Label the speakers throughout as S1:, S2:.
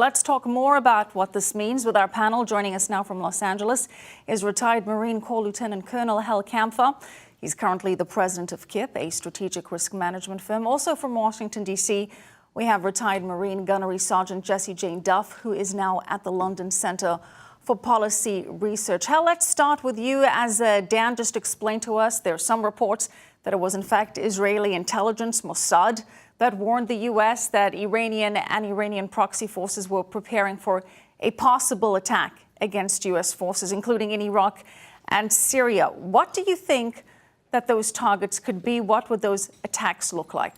S1: Let's talk more about what this means with our panel. Joining us now from Los Angeles is retired Marine Corps Lieutenant Colonel Hal Kampfer. He's currently the president of KIP, a strategic risk management firm. Also from Washington, D.C., we have retired Marine Gunnery Sergeant Jessie Jane Duff, who is now at the London Center for Policy Research. Hal, let's start with you. As Dan just explained to us, there are some reports that it was in fact Israeli intelligence, Mossad, that warned the U.S. that Iranian proxy forces were preparing for a possible attack against U.S. forces, including in Iraq and Syria. What do you think that those targets could be? What would those attacks look like?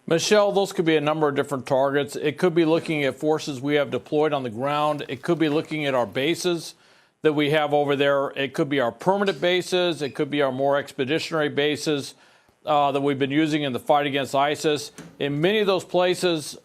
S2: Michelle, those could be a number of different targets. It could be looking at forces we have deployed on the ground. It could be looking at our bases that we have over there. It could be our permanent bases. It could be our more expeditionary bases that we've been using in the fight against ISIS. In many of those places,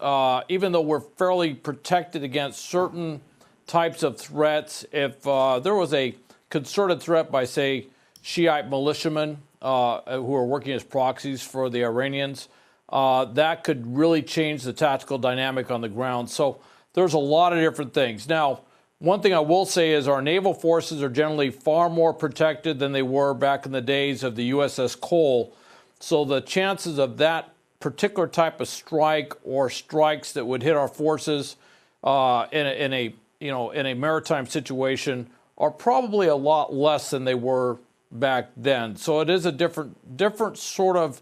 S2: even though we're fairly protected against certain types of threats, if there was a concerted threat by, say, Shiite militiamen who are working as proxies for the Iranians, that could really change the tactical dynamic on the ground. So there's a lot of different things. Now, one thing I will say is our naval forces are generally far more protected than they were back in the days of the USS Cole. So the chances of that particular type of strike or strikes that would hit our forces in a maritime situation are probably a lot less than they were back then. So it is a different sort of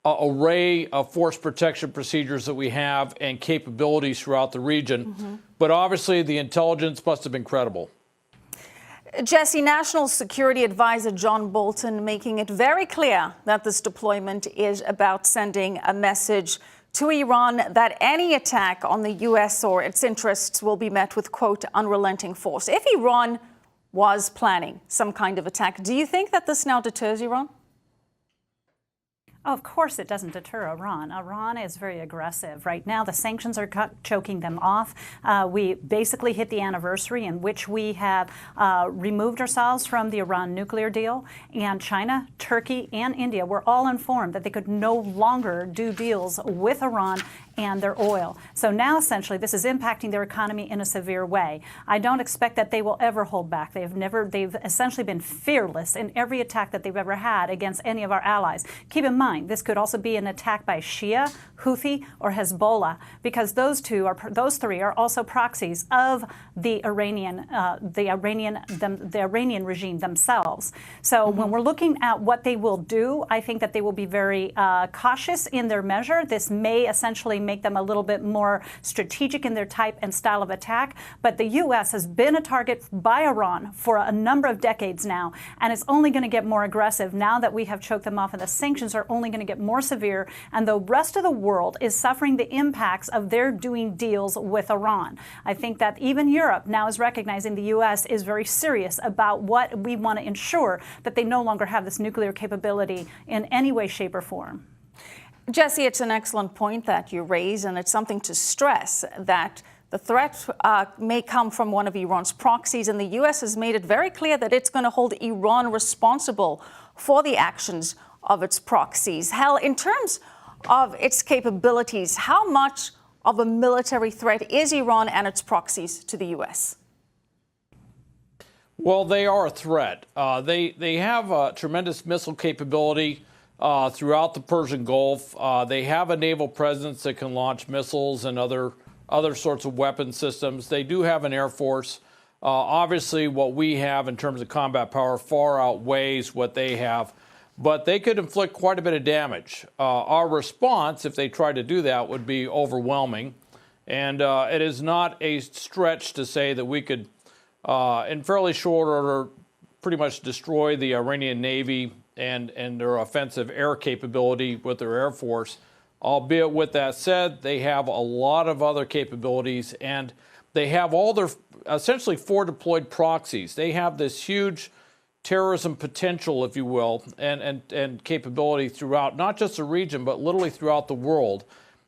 S2: array of force protection procedures that we have and capabilities throughout the region. Mm-hmm. But obviously the intelligence must have been credible.
S1: Jessie, National Security Advisor John Bolton making it very clear that this deployment is about sending a message to Iran that any attack on the U.S. or its interests will be met with, quote, unrelenting force. If Iran was planning some kind of attack, do you think that this now deters Iran?
S3: Oh, of course it doesn't deter Iran. Iran is very aggressive. Right now, the sanctions are choking them off. We basically hit the anniversary in which we have removed ourselves from the Iran nuclear deal. And China, Turkey, and India were all informed that they could no longer do deals with Iran and their oil. So now, essentially, this is impacting their economy in a severe way. I don't expect that they will ever hold back. They've essentially been fearless in every attack that they've ever had against any of our allies. Keep in mind, this could also be an attack by Shia, Houthi, or Hezbollah, because those three are also proxies of the Iranian regime themselves. So when we're looking at what they will do, I think that they will be very cautious in their measure. This may essentially make them a little bit more strategic in their type and style of attack. But the U.S. has been a target by Iran for a number of decades now, and it's only going to get more aggressive now that we have choked them off, and the sanctions are only going to get more severe, and the rest of the world is suffering the impacts of their doing deals with Iran. I think that even Europe now is recognizing the U.S. is very serious about what we want to ensure that they no longer have this nuclear capability in any way, shape, or form.
S1: Jessie, it's an excellent point that you raise, and it's something to stress that the threat may come from one of Iran's proxies, and the U.S. has made it very clear that it's going to hold Iran responsible for the actions of its proxies. Hal, in terms of its capabilities, how much of a military threat is Iran and its proxies to the U.S.?
S2: Well, they are a threat. They have a tremendous missile capability throughout the Persian Gulf. They have a naval presence that can launch missiles and other sorts of weapon systems. They do have an air force. Obviously, what we have in terms of combat power far outweighs what they have, but they could inflict quite a bit of damage. Our response, if they tried to do that, would be overwhelming. And it is not a stretch to say that we could, in fairly short order, pretty much destroy the Iranian Navy and their offensive air capability with their Air Force. Albeit with that said, they have a lot of other capabilities, and they have all their essentially 4 deployed proxies. They have this huge terrorism potential, if you will, and capability throughout not just the region, but literally throughout the world.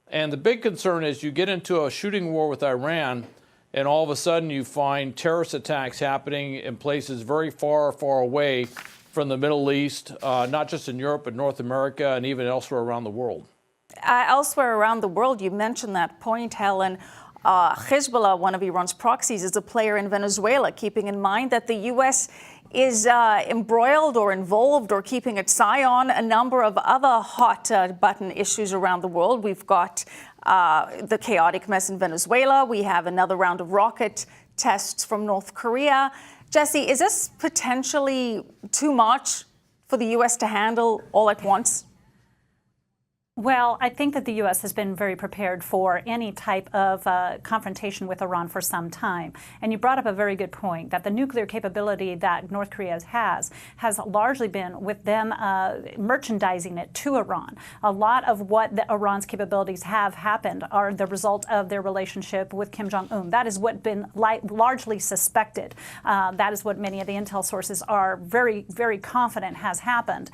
S2: And the big concern is you get into a shooting war with Iran, and all of a sudden you find terrorist attacks happening in places very far, far away from the Middle East, not just in Europe, but North America and even elsewhere around the world.
S1: Elsewhere around the world, you mentioned that point, Helen. Hezbollah, one of Iran's proxies, is a player in Venezuela, keeping in mind that the U.S. is embroiled or involved or keeping its eye on a number of other hot button issues around the world. We've got the chaotic mess in Venezuela. We have another round of rocket tests from North Korea. Jessie, is this potentially too much for the U.S. to handle all at once?
S3: Well, I think that the U.S. has been very prepared for any type of confrontation with Iran for some time. And you brought up a very good point that the nuclear capability that North Korea has largely been with them merchandising it to Iran. A lot of what Iran's capabilities have happened are the result of their relationship with Kim Jong-un. That is what's been largely suspected. That is what many of the intel sources are very, very confident has happened.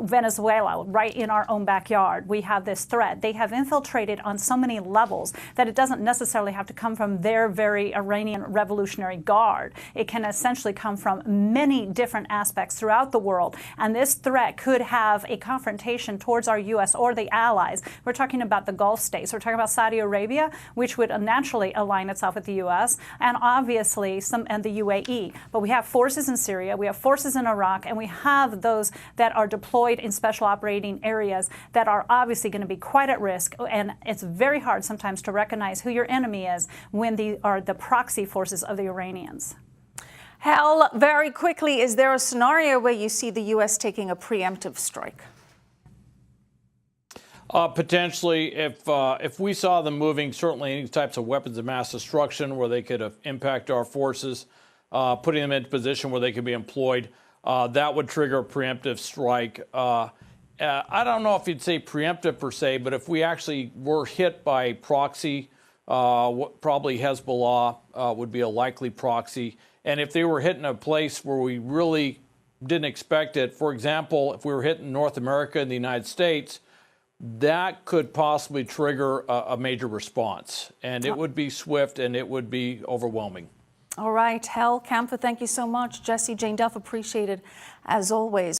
S3: Venezuela, right in our own backyard. We have this threat. They have infiltrated on so many levels that it doesn't necessarily have to come from their very Iranian Revolutionary Guard. It can essentially come from many different aspects throughout the world. And this threat could have a confrontation towards our U.S. or the allies. We're talking about the Gulf states. We're talking about Saudi Arabia, which would naturally align itself with the U.S. and obviously and the UAE. But we have forces in Syria, we have forces in Iraq, and we have those that are deployed in special operating areas that are obviously going to be quite at risk, and it's very hard sometimes to recognize who your enemy is when they are the proxy forces of the Iranians.
S1: Hal, very quickly, is there a scenario where you see the U.S. taking a preemptive strike?
S2: Potentially, if we saw them moving, certainly any types of weapons of mass destruction where they could impact our forces, putting them into a position where they could be employed, that would trigger a preemptive strike. I don't know if you'd say preemptive per se, but if we actually were hit by proxy, probably Hezbollah would be a likely proxy. And if they were hit in a place where we really didn't expect it, for example, if we were hit in North America and the United States, that could possibly trigger a major response. And it would be swift and it would be overwhelming.
S1: All right, Hal Kampfer, thank you so much. Jessie Jane Duff, appreciated as always.